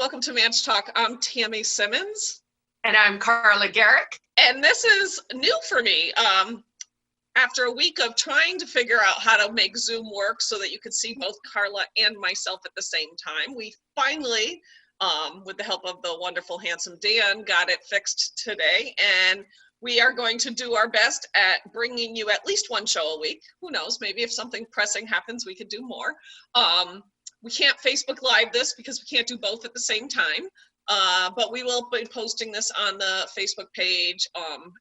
Welcome to ManchTalk. I'm Tammy Simmons. And I'm Carla Garrick. And this is new for me. After a week of trying to figure out how to make Zoom work so that you could see both Carla and myself at the same time, we finally, with the help of the wonderful, handsome Dan, got it fixed today. And we are going to do our best at bringing you at least one show a week. Who knows, maybe if something pressing happens, we could do more. We can't Facebook Live this because we can't do both at the same time, but we will be posting this on the Facebook page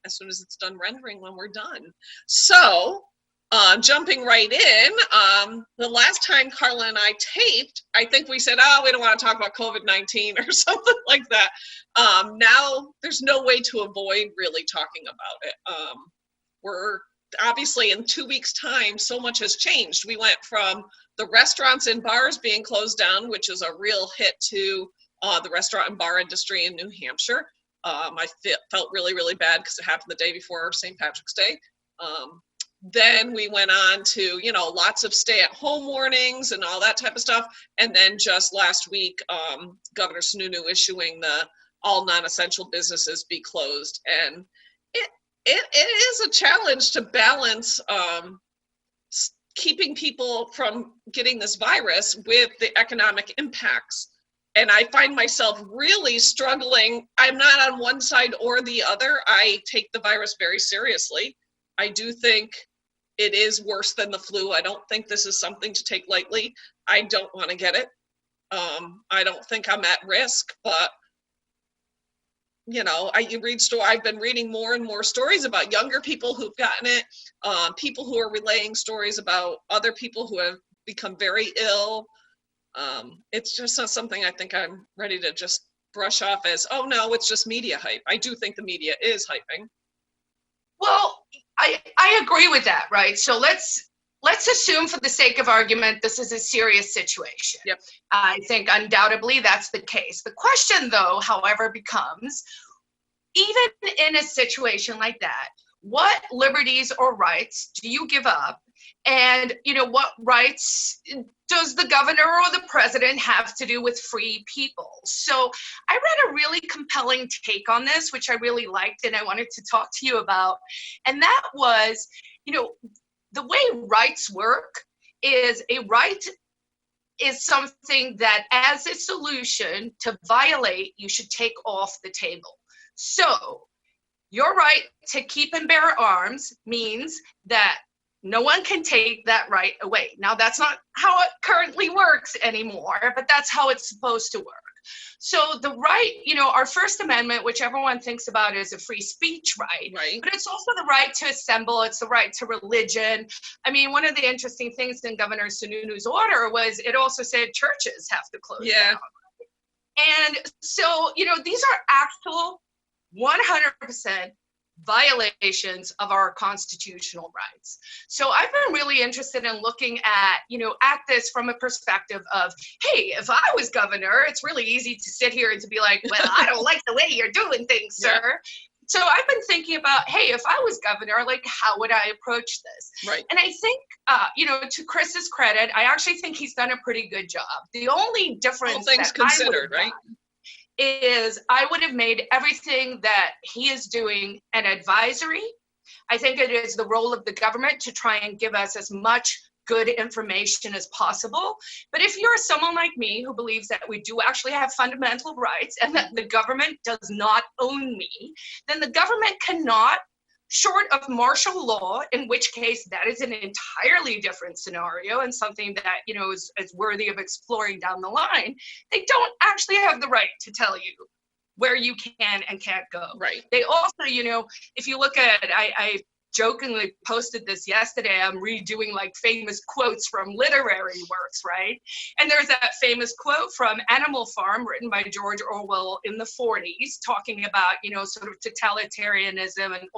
as soon as it's done rendering when we're done. So jumping right in, the last time Carla and I taped, I think we said, oh, we don't want to talk about COVID-19 or something like that. Now there's no way to avoid really talking about it. We're obviously in 2 weeks' time, so much has changed. We went from the restaurants and bars being closed down, which is a real hit to the restaurant and bar industry in New Hampshire. I felt really, really bad because it happened the day before St. Patrick's Day. Then we went on to, lots of stay-at-home warnings and all that type of stuff. And then just last week, Governor Sununu issuing the all non-essential businesses be closed. And it is a challenge to balance keeping people from getting this virus with the economic impacts. And I find myself really struggling. I'm not on one side or the other. I take the virus very seriously. I do think it is worse than the flu. I don't think this is something to take lightly. I don't want to get it. I don't think I'm at risk, but I've been reading more and more stories about younger people who've gotten it, people who are relaying stories about other people who have become very ill. It's just not something I think I'm ready to just brush off as, oh no, it's just media hype. I do think the media is hyping. Well, I agree with that, right? So let's assume for the sake of argument, this is a serious situation. Yep. I think undoubtedly that's the case. The question though, however, becomes, even in a situation like that, what liberties or rights do you give up? And, what rights does the governor or the president have to do with free people? So I read a really compelling take on this, which I really liked, and I wanted to talk to you about. And that was, the way rights work is a right is something that as a solution to violate, you should take off the table. So your right to keep and bear arms means that no one can take that right away. Now, that's not how it currently works anymore, but that's how it's supposed to work. So the right, our First Amendment, which everyone thinks about as a free speech right, but it's also the right to assemble, it's the right to religion. I mean, one of the interesting things in Governor Sununu's order was it also said churches have to close down. And so, these are actual 100% violations of our constitutional rights. So I've been really interested in looking at, at this from a perspective of, hey, if I was governor, it's really easy to sit here and to be like, well, I don't like the way you're doing things, sir. So I've been thinking about, hey, if I was governor, like, how would I approach this? Right. And I think, to Chris's credit, I actually think he's done a pretty good job. The only difference all things considered, right? Is I would have made everything that he is doing an advisory. I think it is the role of the government to try and give us as much good information as possible. But if you're someone like me who believes that we do actually have fundamental rights and that the government does not own me, then the government cannot, short of martial law, in which case that is an entirely different scenario and something that, is worthy of exploring down the line, they don't actually have the right to tell you where you can and can't go. Right. They also, if you look at, I jokingly posted this yesterday, I'm redoing like famous quotes from literary works, right? And there's that famous quote from Animal Farm written by George Orwell in the 40s, talking about, sort of totalitarianism and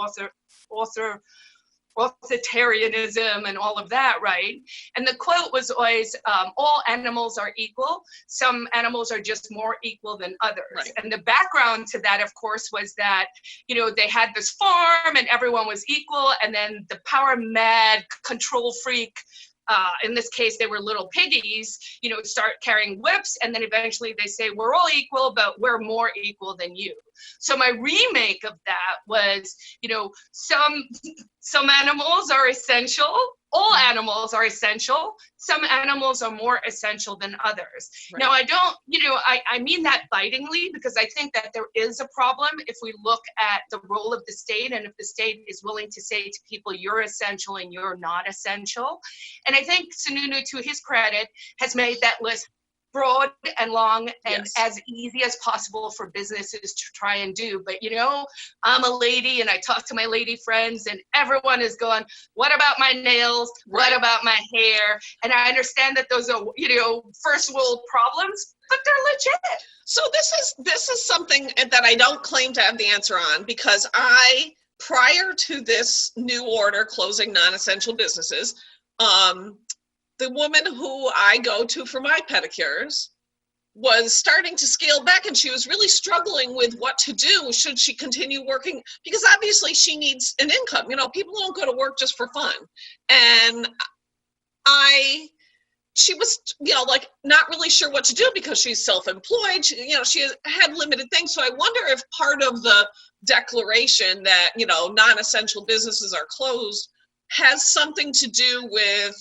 authoritarianism and all of that, right? And the quote was always, all animals are equal. Some animals are just more equal than others. Right. And the background to that, of course, was that, they had this farm and everyone was equal. And then the power mad control freak in this case, they were little piggies, start carrying whips, and then eventually they say, we're all equal, but we're more equal than you. So my remake of that was, some animals are essential. All animals are essential. Some animals are more essential than others. Right. Now, I don't, I mean that bitingly, because I think that there is a problem if we look at the role of the state, and if the state is willing to say to people, you're essential and you're not essential. And I think Sununu, to his credit, has made that list broad and long and as easy as possible for businesses to try and do. But I'm a lady and I talk to my lady friends and everyone is going, what about my nails? What about my hair? And I understand that those are, first world problems, but they're legit. So this is something that I don't claim to have the answer on, because prior to this new order closing non-essential businesses, the woman who I go to for my pedicures was starting to scale back, and she was really struggling with what to do. Should she continue working? Because obviously she needs an income. People don't go to work just for fun. And she was, not really sure what to do because she's self-employed. She had limited things. So I wonder if part of the declaration that, non-essential businesses are closed has something to do with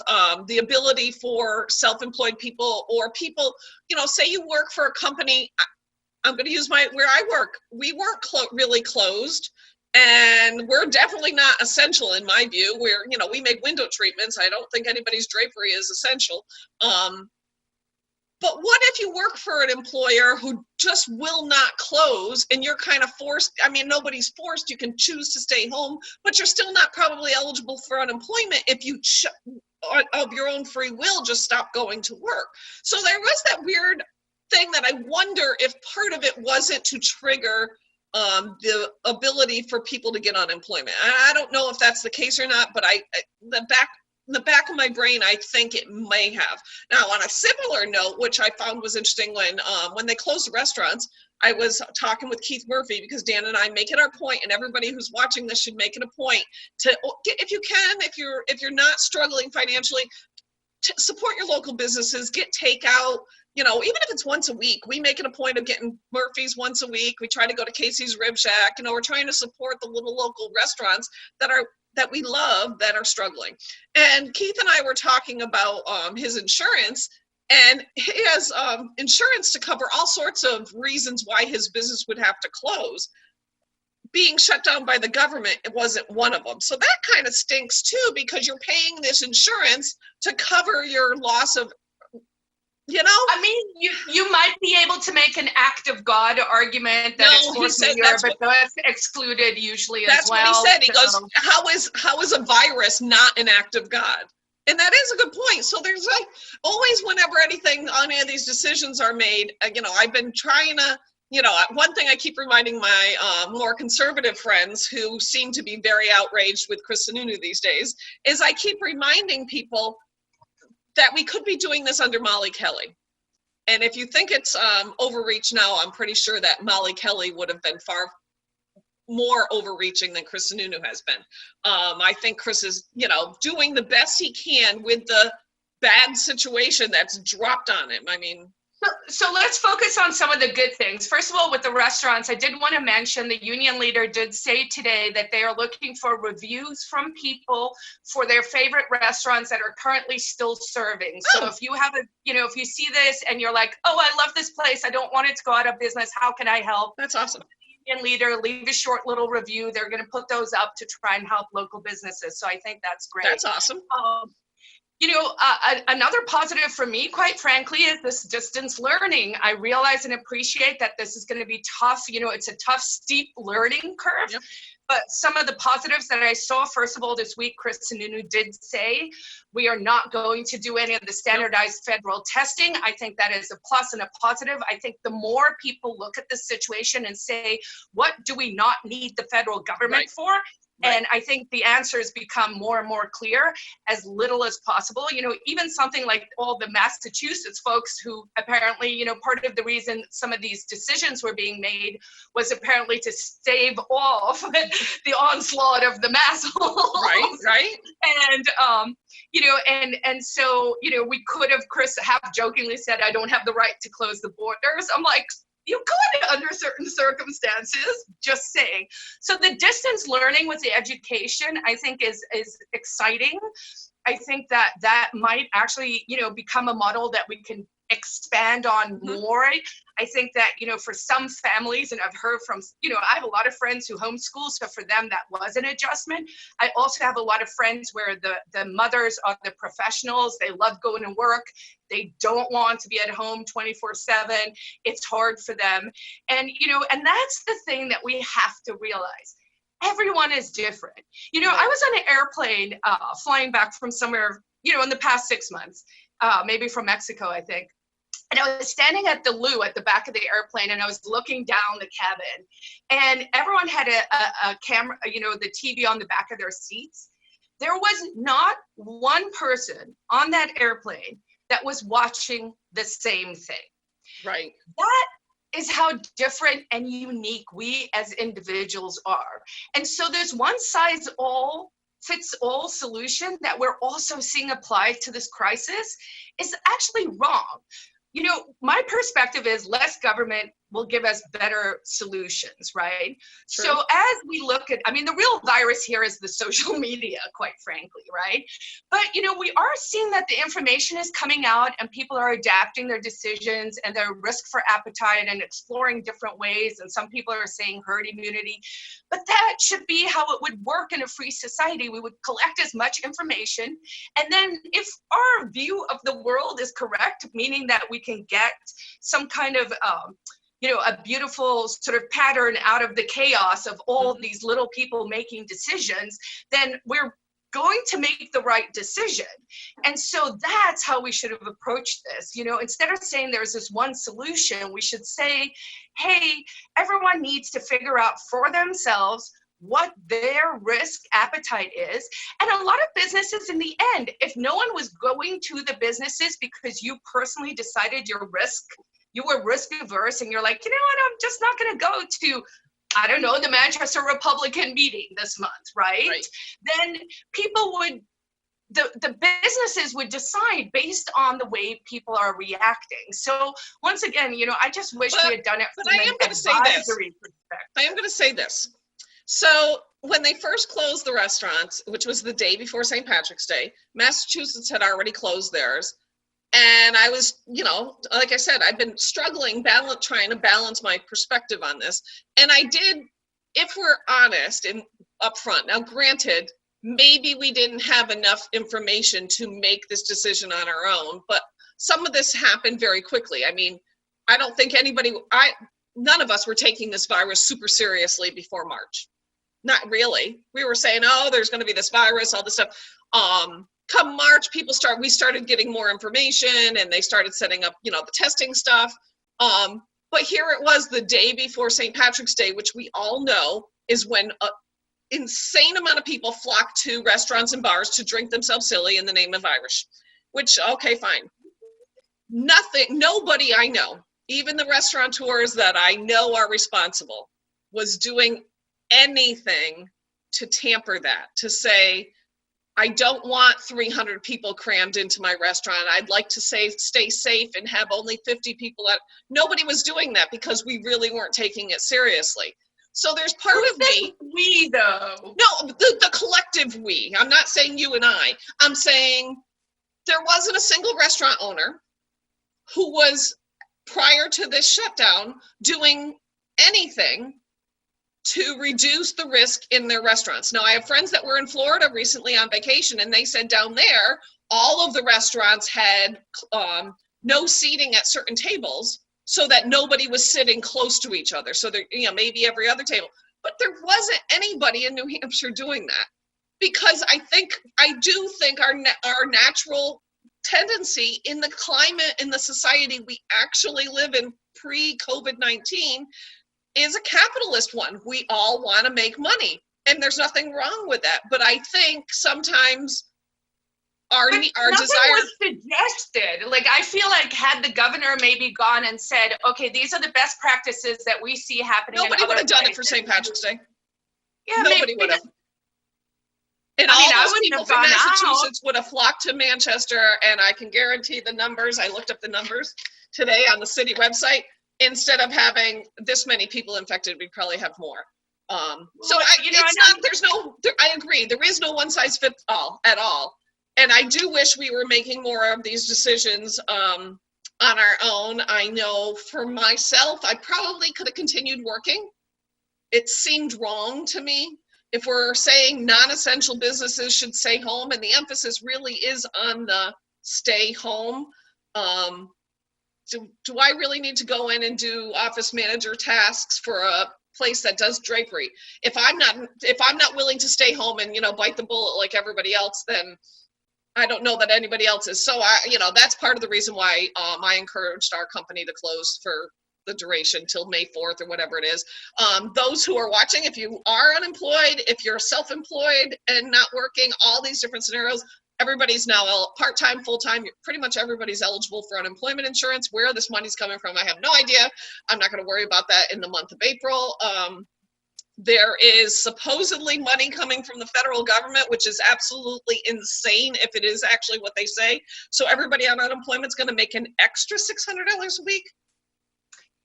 the ability for self-employed people, or people, say you work for a company. I'm going to use where I work. We weren't really closed, and we're definitely not essential in my view. We make window treatments. I don't think anybody's drapery is essential. But what if you work for an employer who just will not close, and you're kind of forced? I mean, nobody's forced. You can choose to stay home, but you're still not probably eligible for unemployment if you, of your own free will, just stop going to work. So there was that weird thing that I wonder if part of it wasn't to trigger the ability for people to get unemployment. I don't know if that's the case or not, but in the back of my brain, I think it may have. Now, on a similar note, which I found was interesting, when they closed the restaurants, I was talking with Keith Murphy, because Dan and I make it our point, and everybody who's watching this should make it a point to, if you can, if you're not struggling financially, to support your local businesses, get takeout. Even if it's once a week. We make it a point of getting Murphy's once a week. We try to go to Casey's Rib Shack. We're trying to support the little local restaurants that we love that are struggling. And Keith and I were talking about his insurance, and he has insurance to cover all sorts of reasons why his business would have to close. Being shut down by the government, it wasn't one of them. So that kind of stinks too, because you're paying this insurance to cover your loss of, I mean, you might be able to make an act of God argument that it's force majeure, but that's excluded usually as well. That's what he said. He goes, how is a virus not an act of God? And that is a good point. So there's always, whenever any of these decisions are made, I've been trying to, one thing I keep reminding my more conservative friends, who seem to be very outraged with Chris Sununu these days, is I keep reminding people that we could be doing this under Molly Kelly. And if you think it's overreach now, I'm pretty sure that Molly Kelly would have been far more overreaching than Chris Sununu has been. I think Chris is, doing the best he can with the bad situation that's dropped on him. I mean, So let's focus on some of the good things. First of all, with the restaurants, I did want to mention the union leader did say today that they are looking for reviews from people for their favorite restaurants that are currently still serving. So if you have if you see this and you're like, oh, I love this place, I don't want it to go out of business, how can I help? That's awesome. The union leader, leave a short little review. They're going to put those up to try and help local businesses. So I think that's great. That's awesome. Another positive for me, quite frankly, is this distance learning. I realize and appreciate that this is going to be tough. It's a tough, steep learning curve. Yep. But some of the positives that I saw, first of all, this week, Chris Sununu did say, we are not going to do any of the standardized federal testing. I think that is a plus and a positive. I think the more people look at this situation and say, what do we not need the federal government for? Right. And I think the answers become more and more clear, as little as possible. Even something like all the Massachusetts folks who apparently, part of the reason some of these decisions were being made was apparently to stave off the onslaught of the massholes. Right. And so, we could have, Chris have jokingly said, I don't have the right to close the borders. I'm like, you could under certain circumstances, just saying. So the distance learning with the education, I think is exciting. I think that might actually, become a model that we can expand on more. I think that, for some families, and I've heard from, I have a lot of friends who homeschool, so for them that was an adjustment. I also have a lot of friends where the mothers are the professionals. They love going to work. They don't want to be at home 24/7. It's hard for them. And, and that's the thing that we have to realize. Everyone is different. I was on an airplane flying back from somewhere, in the past 6 months, maybe from Mexico, I think. And I was standing at the loo at the back of the airplane, and I was looking down the cabin, and everyone had a camera, the TV on the back of their seats. There was not one person on that airplane that was watching the same thing. Right. That is how different and unique we as individuals are. And so there's one size fits all solution that we're also seeing applied to this crisis is actually wrong. My perspective is less government will give us better solutions, right? True. So as we look at, the real virus here is the social media, quite frankly, right? But, we are seeing that the information is coming out and people are adapting their decisions and their risk for appetite and exploring different ways. And some people are saying herd immunity, but that should be how it would work in a free society. We would collect as much information. And then if our view of the world is correct, meaning that we can get some kind of, a beautiful sort of pattern out of the chaos of all these little people making decisions, then we're going to make the right decision. And so that's how we should have approached this. Instead of saying there's this one solution, we should say, hey, everyone needs to figure out for themselves what their risk appetite is. And a lot of businesses, in the end, if no one was going to the businesses because you personally decided you were risk averse, and you're like, I'm just not going to go to, I don't know, the Manchester Republican meeting this month, right? Then people would, the businesses would decide based on the way people are reacting. So once again, I just wish we had done it from an advisory perspective. I am going to say this. So when they first closed the restaurants, which was the day before St. Patrick's Day, Massachusetts had already closed theirs. And I was, like I said, I've been struggling, trying to balance my perspective on this. And I did, if we're honest and upfront. Now, granted, maybe we didn't have enough information to make this decision on our own, but some of this happened very quickly. I don't think none of us were taking this virus super seriously before March. Not really. We were saying, there's going to be this virus, all this stuff. Come March, we started getting more information, and they started setting up, the testing stuff. But here it was the day before St. Patrick's Day, which we all know is when an insane amount of people flock to restaurants and bars to drink themselves silly in the name of Irish, which, okay, fine. Nobody I know, even the restaurateurs that I know are responsible, was doing anything to tamper that, to say, I don't want 300 people crammed into my restaurant. I'd like to stay safe and have only 50 people. Nobody was doing that because we really weren't taking it seriously. So there's part of me. We, though. No, the collective we. I'm not saying you and I. I'm saying there wasn't a single restaurant owner who was, prior to this shutdown, doing anything to reduce the risk in their restaurants. Now, I have friends that were in Florida recently on vacation, and they said down there, all of the restaurants had no seating at certain tables so that nobody was sitting close to each other. So there, maybe every other table. But there wasn't anybody in New Hampshire doing that, because I do think our natural tendency in the climate, in the society we actually live in pre-COVID-19, is a capitalist one. We all want to make money. And there's nothing wrong with that. But I think sometimes our nothing desire was suggested. Like, I feel like had the governor maybe gone and said, okay, these are the best practices that we see happening. Nobody would have done it for St. Patrick's Day. Yeah, Nobody would have. And all those people from Massachusetts would have flocked to Manchester, and I can guarantee the numbers. I looked up the numbers today on the city website. Instead of having this many people infected, we'd probably have more. I agree. There is no one size fits all at all. And I do wish we were making more of these decisions on our own. I know for myself, I probably could have continued working. It seemed wrong to me. If we're saying non-essential businesses should stay home, and the emphasis really is on the stay home, do I really need to go in and do office manager tasks for a place that does drapery? If I'm not willing to stay home and, bite the bullet like everybody else, then I don't know that anybody else is. So that's part of the reason why I encouraged our company to close for the duration till May 4th or whatever it is. Those who are watching, if you are unemployed, if you're self-employed and not working, all these different scenarios, everybody's now part-time, full-time, pretty much everybody's eligible for unemployment insurance. Where this money's coming from, I have no idea. I'm not going to worry about that in the month of April. There is supposedly money coming from the federal government, which is absolutely insane if it is actually what they say. So everybody on unemployment is going to make an extra $600 a week.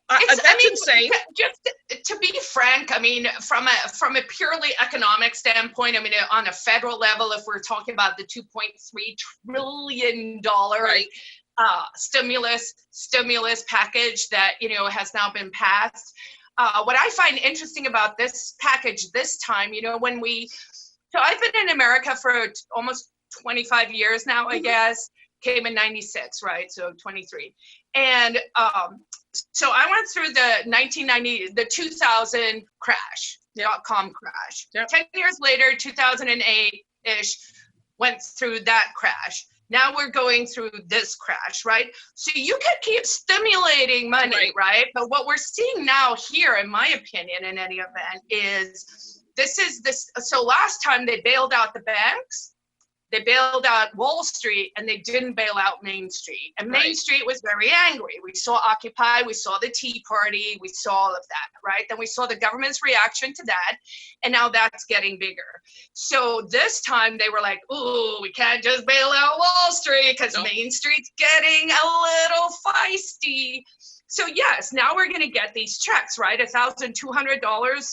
That's insane. Just to be frank, from a purely economic standpoint, on a federal level, if we're talking about the $2.3 trillion right. stimulus package that has now been passed. What I find interesting about this package this time, so I've been in America for almost 25 years now, I guess. Came in 96, right? So 23. And so I went through the 2000 crash, .com crash. Yep. 10 years later, 2008-ish, went through that crash. Now we're going through this crash, right? So you can keep stimulating money, right? But what we're seeing now here, in my opinion, in any event, is this. So last time they bailed out the banks, they bailed out Wall Street, and they didn't bail out Main Street. And Main Street was very angry. We saw Occupy, we saw the Tea Party, we saw all of that, right? Then we saw the government's reaction to that, and now that's getting bigger. So this time they were like, ooh, we can't just bail out Wall Street because Main Street's getting a little feisty. So yes, now we're going to get these checks, right? $1,200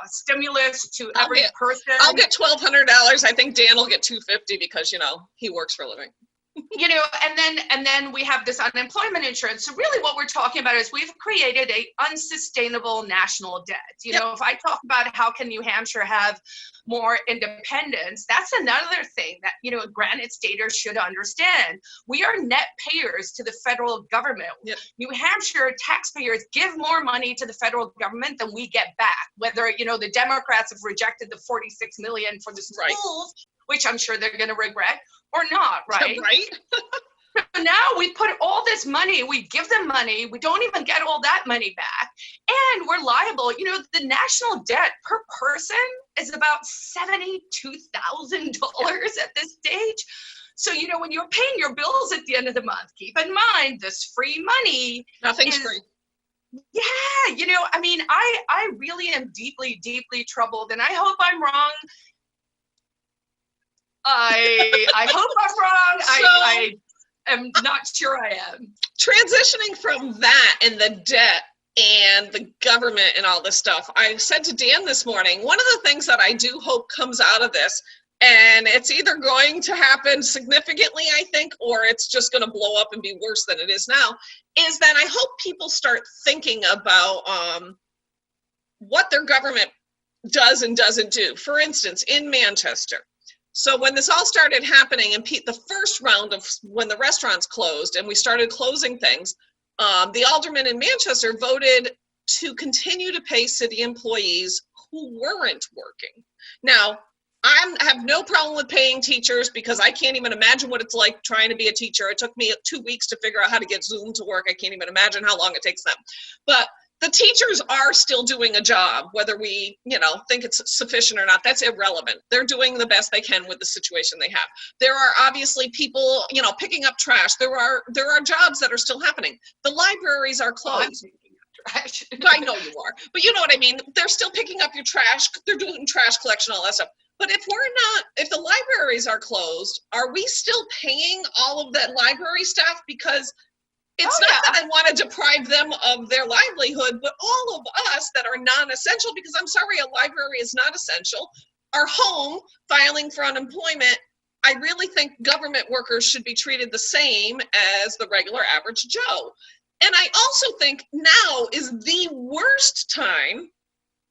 stimulus to every person. I'll get $1,200. I think Dan will get $250 because he works for a living. And then we have this unemployment insurance. So really, what we're talking about is we've created a unsustainable national debt. If I talk about how can New Hampshire have more independence, that's another thing that Granite Staters should understand. We are net payers to the federal government. Yep. New Hampshire taxpayers give more money to the federal government than we get back. Whether the Democrats have rejected the $46 million for the schools, which I'm sure they're going to regret, or not, right? Right. So now we put all this money, we give them money, we don't even get all that money back, and we're liable. The national debt per person is about $72,000 at this stage. So, when you're paying your bills at the end of the month, keep in mind this free money. Nothing's free. Yeah, I really am deeply, deeply troubled, and I hope I'm wrong. I hope I'm wrong. I am not sure I am. Transitioning from that and the debt and the government and all this stuff, I said to Dan this morning, one of the things that I do hope comes out of this, and it's either going to happen significantly, I think, or it's just going to blow up and be worse than it is now, is that I hope people start thinking about what their government does and doesn't do. For instance, in Manchester. So when this all started happening, and the first round of when the restaurants closed and we started closing things, the aldermen in Manchester voted to continue to pay city employees who weren't working. Now, I have no problem with paying teachers because I can't even imagine what it's like trying to be a teacher. It took me 2 weeks to figure out how to get Zoom to work. I can't even imagine how long it takes them. But the teachers are still doing a job, whether we, think it's sufficient or not. That's irrelevant. They're doing the best they can with the situation they have. There are obviously people, picking up trash. There are jobs that are still happening. The libraries are closed. Trash. I know you are, but you know what I mean. They're still picking up your trash. They're doing trash collection, all that stuff. But if the libraries are closed, are we still paying all of that library staff? Because it's not that I want to deprive them of their livelihood, but all of us that are non-essential, because I'm sorry, a library is not essential, are home filing for unemployment. I really think government workers should be treated the same as the regular average Joe. And I also think now is the worst time,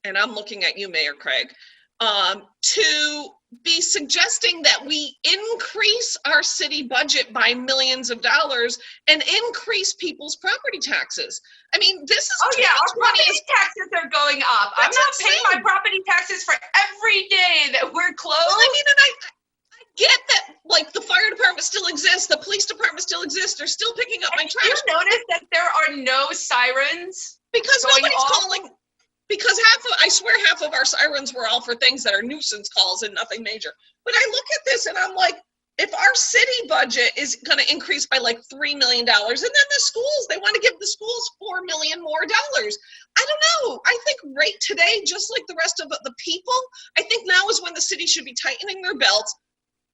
and I'm looking at you, Mayor Craig, to be suggesting that we increase our city budget by millions of dollars and increase people's property taxes. I mean, this is our property taxes are going up. I'm not paying my property taxes for every day that we're closed. Well, I mean, and I get that, like, the fire department still exists, the police department still exists, they're still picking up my trash. You notice that there are no sirens? Because nobody's calling. Because I swear half of our sirens were all for things that are nuisance calls and nothing major. But I look at this and I'm like, if our city budget is going to increase by like $3 million, and then the schools, they want to give the schools $4 million more. I don't know. I think right today, just like the rest of the people, I think now is when the city should be tightening their belts,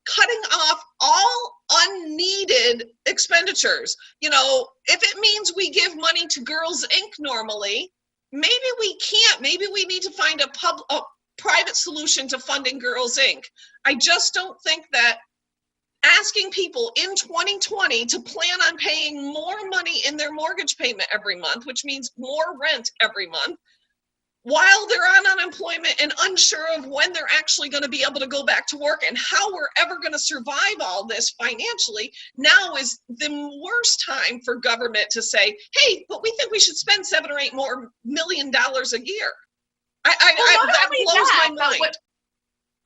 cutting off all unneeded expenditures. If it means we give money to Girls Inc. normally, maybe we can't. Maybe we need to find a private solution to funding Girls Inc. I just don't think that asking people in 2020 to plan on paying more money in their mortgage payment every month, which means more rent every month, while they're on unemployment and unsure of when they're actually going to be able to go back to work and how we're ever going to survive all this financially, now is the worst time for government to say, hey, but we think we should spend $7 or $8 more million a year. That blows my mind.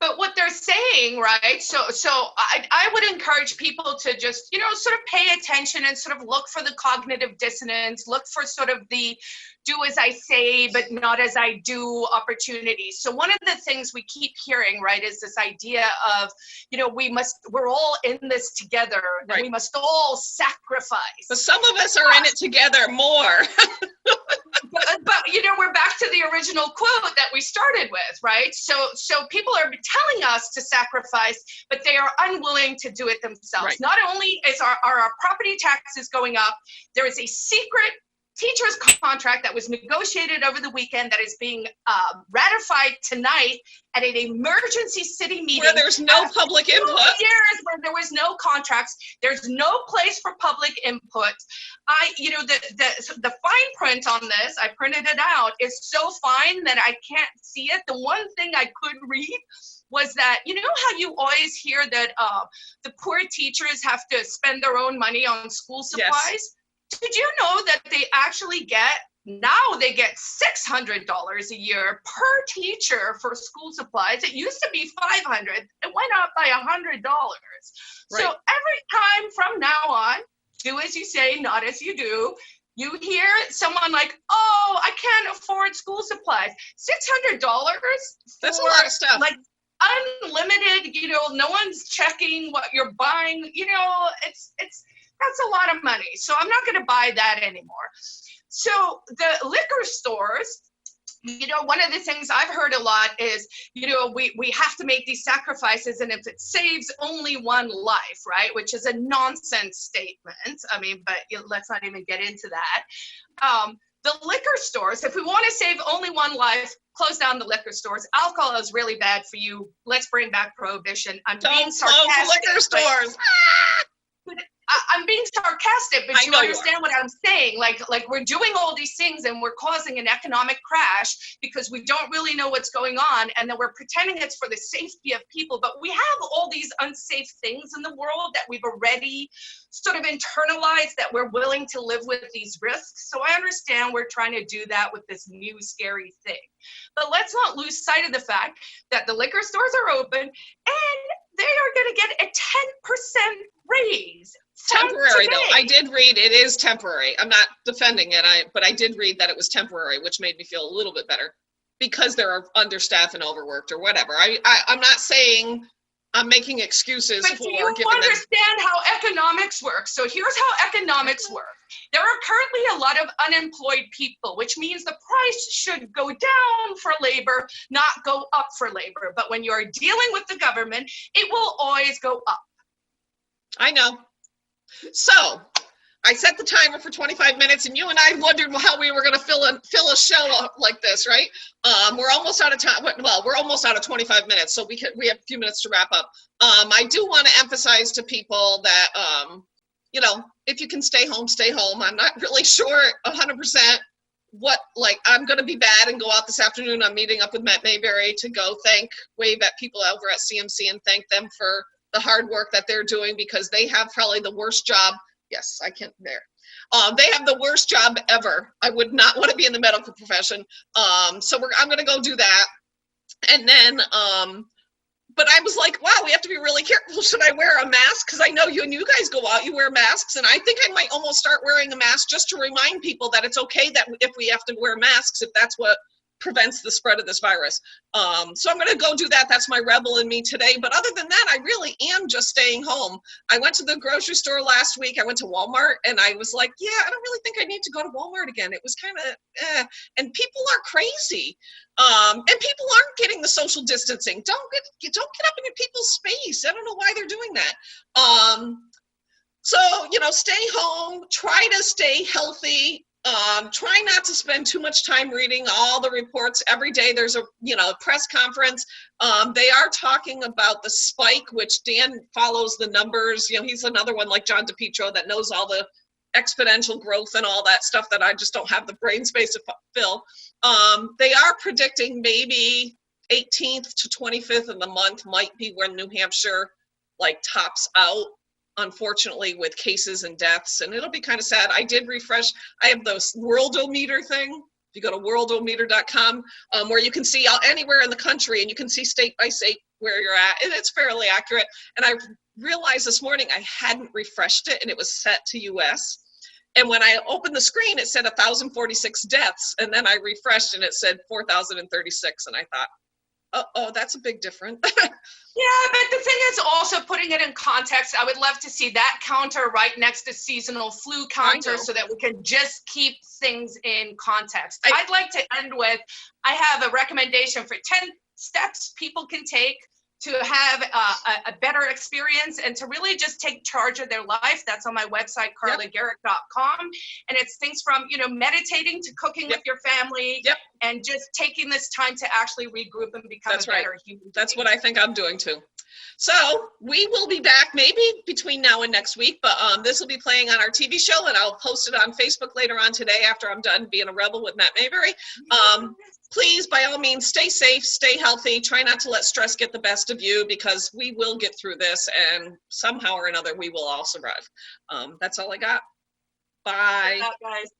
But what they're saying, right? So I would encourage people to just, sort of pay attention and sort of look for the cognitive dissonance, look for sort of the do as I say, but not as I do opportunities. So one of the things we keep hearing, right, is this idea of, we're all in this together, and we must all sacrifice. But some of us are in it together more. But we're back to the original quote that we started with, right? So people are telling us to sacrifice, but they are unwilling to do it themselves. Right. Not only is our property taxes going up, there is a secret teacher's contract that was negotiated over the weekend that is being ratified tonight at an emergency city meeting. Where there's no public input. Years where there was no contracts. There's no place for public input. The fine print on this, I printed it out, is so fine that I can't see it. The one thing I could read was that, how you always hear that the poor teachers have to spend their own money on school supplies? Yes. Did you know that they actually get $600 a year per teacher for school supplies? It used to be $500. It went up by $100. Right. So every time from now on, do as you say, not as you do. You hear someone like, oh, I can't afford school supplies. $600? That's a lot of stuff. Like unlimited, no one's checking what you're buying. That's a lot of money. So I'm not going to buy that anymore. So the liquor stores, one of the things I've heard a lot is, we have to make these sacrifices, and if it saves only one life, right, which is a nonsense statement. I mean, but let's not even get into that. The liquor stores, if we want to save only one life, close down the liquor stores. Alcohol is really bad for you. Let's bring back prohibition. I'm being sarcastic. Don't close liquor stores. I'm being sarcastic, but you understand what I'm saying. Like we're doing all these things and we're causing an economic crash because we don't really know what's going on, and then we're pretending it's for the safety of people. But we have all these unsafe things in the world that we've already sort of internalized, that we're willing to live with these risks. So I understand we're trying to do that with this new scary thing. But let's not lose sight of the fact that the liquor stores are open and they are going to get a 10% raise. Temporary though. I did read it is temporary. I'm not defending it, but I did read that it was temporary, which made me feel a little bit better because they're understaffed and overworked or whatever. I'm not saying I'm making excuses but for do you giving understand how economics works? So here's how economics work. There are currently a lot of unemployed people, which means the price should go down for labor, not go up for labor. But when you're dealing with the government, it will always go up. I know. So I set the timer for 25 minutes, and you and I wondered how we were going to fill a show up like this, right? We're almost out of time. Well, we're almost out of 25 minutes, so we have a few minutes to wrap up. I do want to emphasize to people that, you know, if you can stay home, stay home. I'm not really sure 100% I'm going to be bad and go out this afternoon. I'm meeting up with Matt Mayberry to go wave at people over at CMC and thank them for the hard work that they're doing, because they have probably the worst job. Yes, I can't bear. They have the worst job ever. I would not want to be in the medical profession. So I'm going to go do that. And then, but I was like, wow, we have to be really careful. Should I wear a mask? Because I know you guys go out, you wear masks. And I think I might almost start wearing a mask just to remind people that it's okay that if we have to wear masks, if that's what prevents the spread of this virus. So I'm going to go do that. That's my rebel in me today. But other than that, I really am just staying home. I went to the grocery store last week. I went to Walmart and I was like, yeah, I don't really think I need to go to Walmart again. It was kind of, and people are crazy. And people aren't getting the social distancing. Don't get up into people's space. I don't know why they're doing that. So, you know, stay home, try to stay healthy. Try not to spend too much time reading all the reports. Every day there's a press conference. They are talking about the spike, which Dan follows the numbers. You know, he's another one like John DePietro that knows all the exponential growth and all that stuff that I just don't have the brain space to fill. They are predicting maybe 18th to 25th of the month might be when New Hampshire tops out, unfortunately, with cases and deaths, and it'll be kind of sad. I did refresh. I have the Worldometer thing. If you go to worldometer.com, where you can see anywhere in the country, and you can see state by state where you're at, and it's fairly accurate. And I realized this morning I hadn't refreshed it, and it was set to US. And when I opened the screen, it said 1,046 deaths, and then I refreshed, and it said 4,036, and I thought, oh, that's a big difference. Yeah, but the thing is also putting it in context. I would love to see that counter right next to seasonal flu counter so that we can just keep things in context. I'd like to end with, I have a recommendation for 10 steps people can take to have a better experience and to really just take charge of their life. That's on my website, carlagarrick.com. And it's things from, meditating to cooking with your family and just taking this time to actually regroup and become a better human being. That's what I think I'm doing too. So we will be back maybe between now and next week, but this will be playing on our TV show, and I'll post it on Facebook later on today after I'm done being a rebel with Matt Mayberry. Please, by all means, stay safe, stay healthy. Try not to let stress get the best of you, because we will get through this, and somehow or another, we will all survive. That's all I got. Bye. Guys.